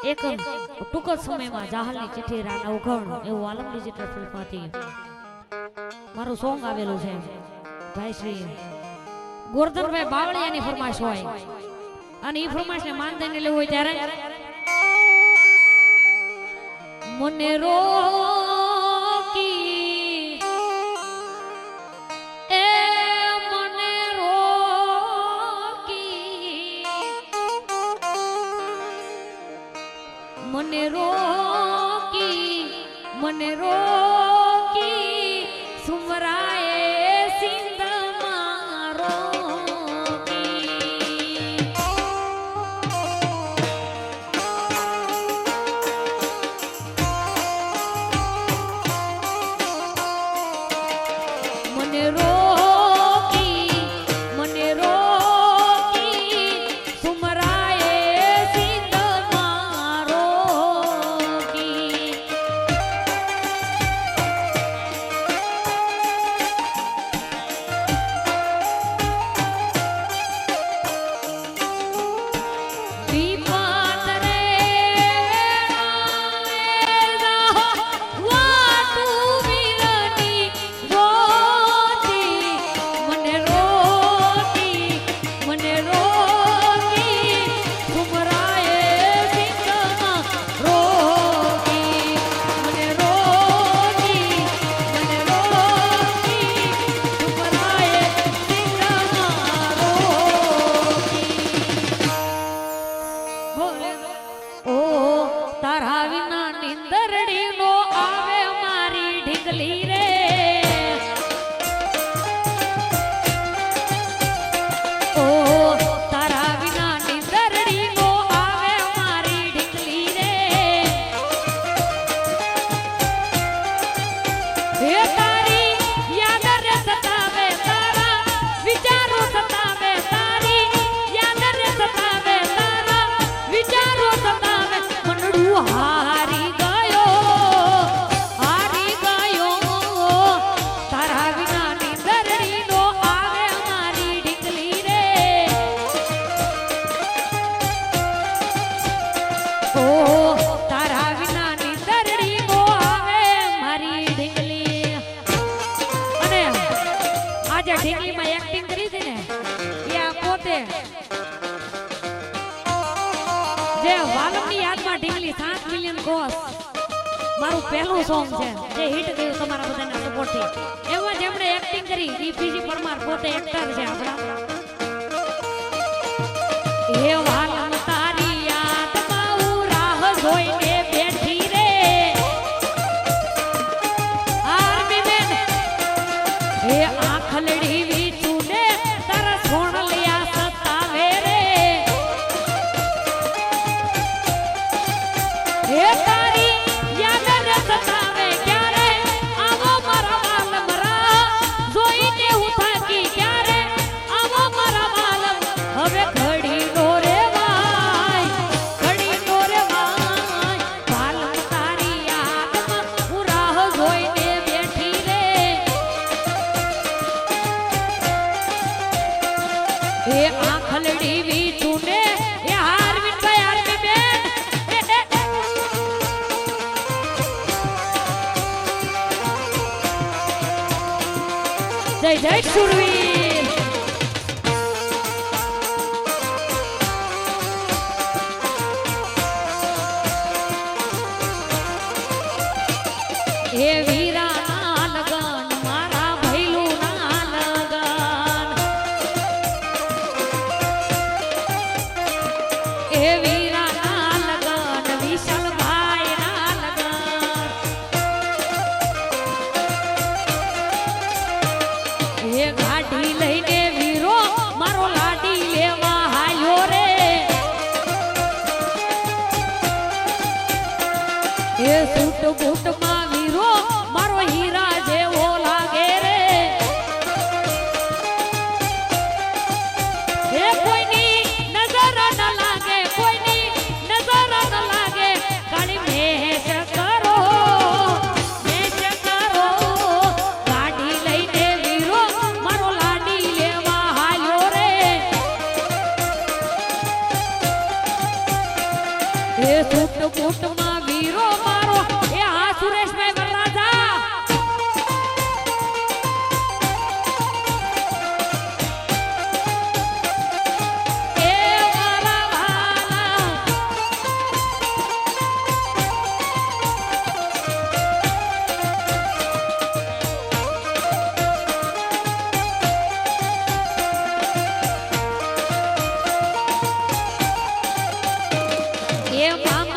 એક ટૂંક જ સમયમાં જાહલની ચિઠ્ઠી રાના ઉઘાણું એવું આલમ ડિજિટલ ફિલ્મમાંથી મારું સોંગ આવેલું છે ભાઈ શ્રી ગોરધનભાઈ બાવળિયાની ફરમાશ હોય અને એ ફરમાશને માન દઈને લેવું હોય ત્યારે મને રોકી એ મને રોકી મને રોકી મને રોકી સુમરાએ સિંધ મારો મને રોકી મને રોકી સુમરાએ સિંધ મારો ઢીંગલીમાં એક્ટિંગ કરી હતી ને એ આ પોતે જે વાલમની યાદમાં ઢીંગલી 7 મિલિયન કોસ મારું પહેલું સોંગ છે જે હિટ ગયું તમારા બધાના સપોર્ટથી એમાં જેમણે એક્ટિંગ કરી ઈપીજી પરમાર પોતે એક્ટર છે આપણા એ વાલમ તારી યાદમાં હું રાહ જોઈને બેઠી રે આર્મી મેન એ આંખલડી વીચુને તારા સોણલિયા સતાવે રે એ તારી યાદ રે સતાવે ક્યારે આવો મારા વાલમ રા જોઈને હું થાકી ક્યારે આવો મારા વાલમ હવે ઘડી નો રે વાય ઘડી નો રે વાય વાલમ તારી યાદમાં હું રાહ જોઈને બેઠી રે એ આંખલડી વીચુને એ હારવીન ભાઈ હારવી બેન જય જય સુરવીર એ વીરા લગન મારા ભૈલું ના લગન એ વીરા ના લગન વિશાલ ભાઈ ના લગન એ ગાડી લઈને વીરો મારો લાડી લેવા હાયો રે એ સૂટ બૂટમાં વીરો મારો હીરા જેવો લાગે રે એ કોઈની નજર ન લાગે કોઈની નજર ન લાગે કાળી મેષ કરો ગાડી લઈને વીરો મારો લાડી લેવા હાલ્યો રે એ સૂટ બૂટમાં વીરો મારો એ આ સુરેશભાઈ વરરાજા એ મારા વાલા એ મામા